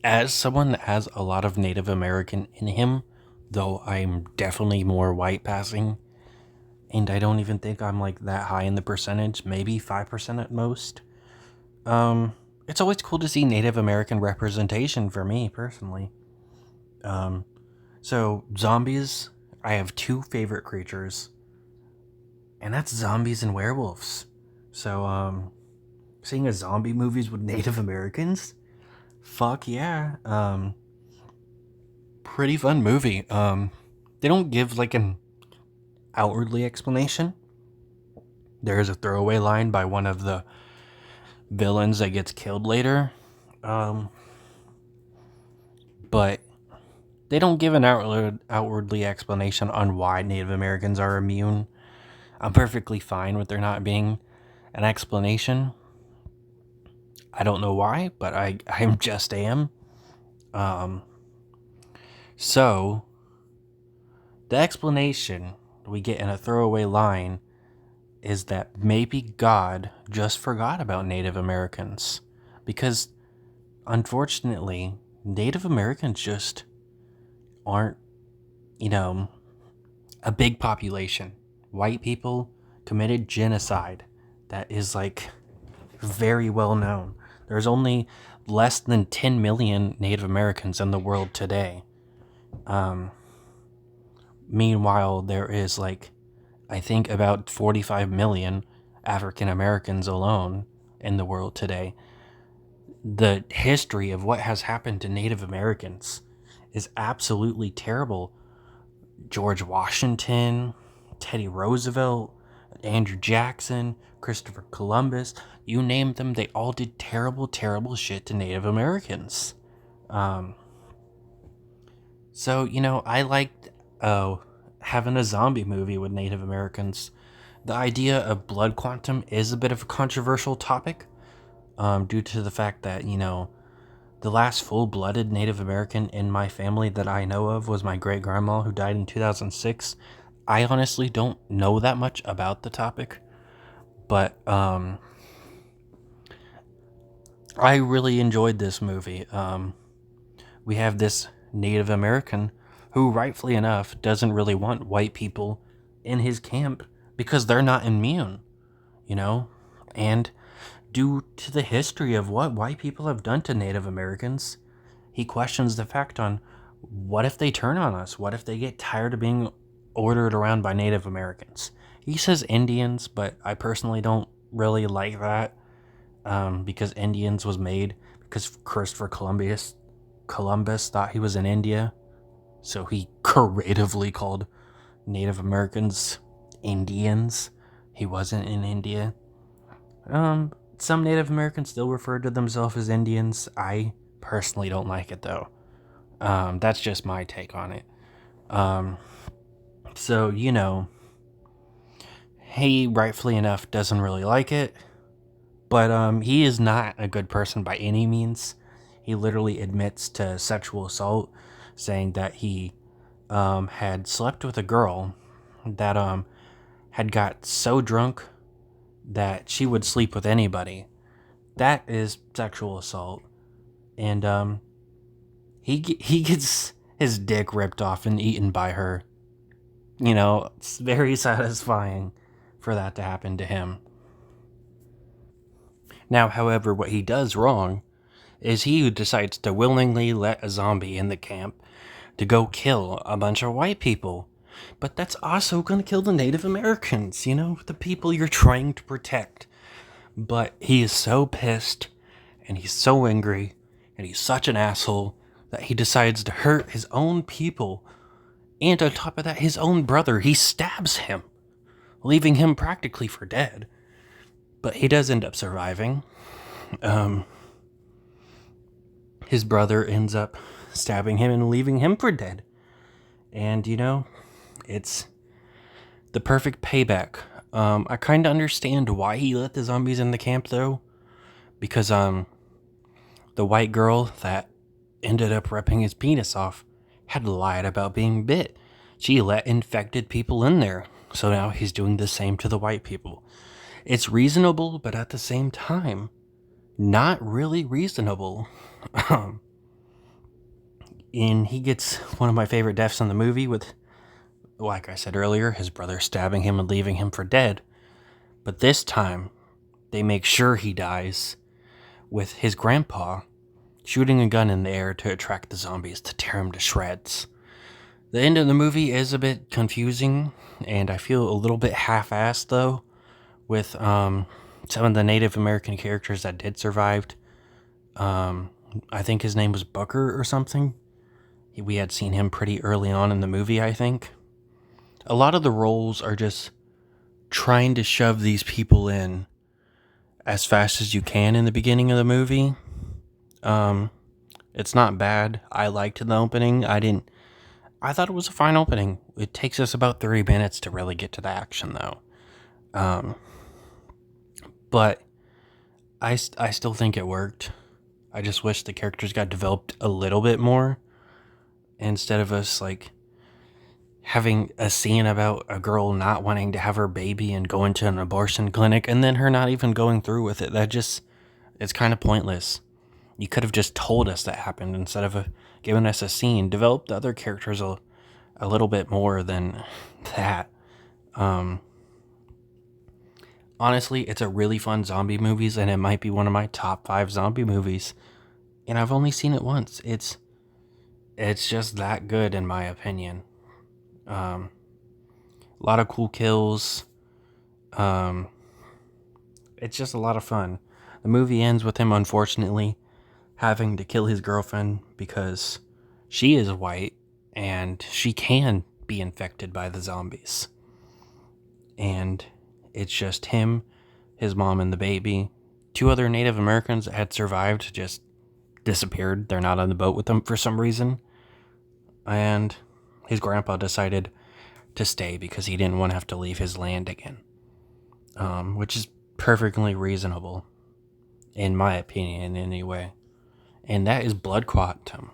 As someone that has a lot of Native American in him, though I'm definitely more white passing, and I don't even think I'm like that high in the percentage, maybe 5% at most. It's always cool to see Native American representation for me personally. Um, so zombies, I have two favorite creatures, and that's zombies and werewolves. So, seeing a zombie movies with Native Americans, fuck yeah. Pretty fun movie. They don't give like an outwardly explanation. There is a throwaway line by one of the villains that gets killed later. Um, but they don't give an outwardly explanation on why Native Americans are immune. I'm perfectly fine with there not being an explanation. I don't know why, but I'm just am. Um, so the explanation we get in a throwaway line is that maybe God just forgot about Native Americans because unfortunately Native Americans just aren't, you know, a big population. White people committed genocide that is like very well known. There's only less than 10 million Native Americans in the world today. Um, Meanwhile, there is like, I think about 45 million African Americans alone in the world today. The history of what has happened to Native Americans is absolutely terrible. George Washington, Teddy Roosevelt, Andrew Jackson, Christopher Columbus, you name them, they all did terrible, terrible shit to Native Americans. Um, I liked having a zombie movie with Native Americans. The idea of blood quantum is a bit of a controversial topic due to the fact that, the last full blooded Native American in my family that I know of was my great grandma who died in 2006. I honestly don't know that much about the topic, but I really enjoyed this movie. We have this Native American who, rightfully enough, doesn't really want white people in his camp because they're not immune, you know? And due to the history of what white people have done to Native Americans, he questions the fact on what if they turn on us? What if they get tired of being ordered around by Native Americans? He says Indians, but I personally don't really like that because Indians was made because Christopher Columbus thought he was in India, so he creatively called Native Americans Indians. He wasn't in India. Some Native Americans still refer to themselves as Indians. I personally don't like it though. That's just my take on it. Um, so, he rightfully enough doesn't really like it, but he is not a good person by any means. He literally admits to sexual assault, saying that he had slept with a girl that had got so drunk that she would sleep with anybody. That is sexual assault, and he gets his dick ripped off and eaten by her. It's very satisfying for that to happen to him. Now, however, what he does wrong is he who decides to willingly let a zombie in the camp to go kill a bunch of white people. But that's also going to kill the Native Americans, the people you're trying to protect. But he is so pissed and he's so angry and he's such an asshole that he decides to hurt his own people. And on top of that, his own brother, he stabs him, leaving him practically for dead. But he does end up surviving. His brother ends up stabbing him and leaving him for dead. And, it's the perfect payback. I kind of understand why he let the zombies in the camp, though. Because, the white girl that ended up ripping his penis off had lied about being bit. She let infected people in there. So now he's doing the same to the white people. It's reasonable, but at the same time, not really reasonable. And he gets one of my favorite deaths in the movie with, like I said earlier, his brother stabbing him and leaving him for dead. But this time, they make sure he dies with his grandpa shooting a gun in the air to attract the zombies to tear him to shreds. The end of the movie is a bit confusing, and I feel a little bit half-assed, though, with some of the Native American characters that did survive. I think his name was Bucker or something. We had seen him pretty early on in the movie, I think. A lot of the roles are just trying to shove these people in as fast as you can in the beginning of the movie. It's not bad. I liked the opening. I thought it was a fine opening. It takes us about 30 minutes to really get to the action, though. But I still think it worked. I just wish the characters got developed a little bit more instead of us, like, having a scene about a girl not wanting to have her baby and going to an abortion clinic and then her not even going through with it. It's kind of pointless. You could have just told us that happened instead of giving us a scene. Develop the other characters a little bit more than that. Honestly, it's a really fun zombie movies, and it might be one of my top 5 zombie movies. And I've only seen it once. It's just that good in my opinion. A lot of cool kills. It's just a lot of fun. The movie ends with him, unfortunately, having to kill his girlfriend because she is white and she can be infected by the zombies. And it's just him, his mom, and the baby. 2 other Native Americans that had survived just disappeared. They're not on the boat with them for some reason. And his grandpa decided to stay because he didn't want to have to leave his land again. Which is perfectly reasonable, in my opinion, anyway. And that is Blood Quatam.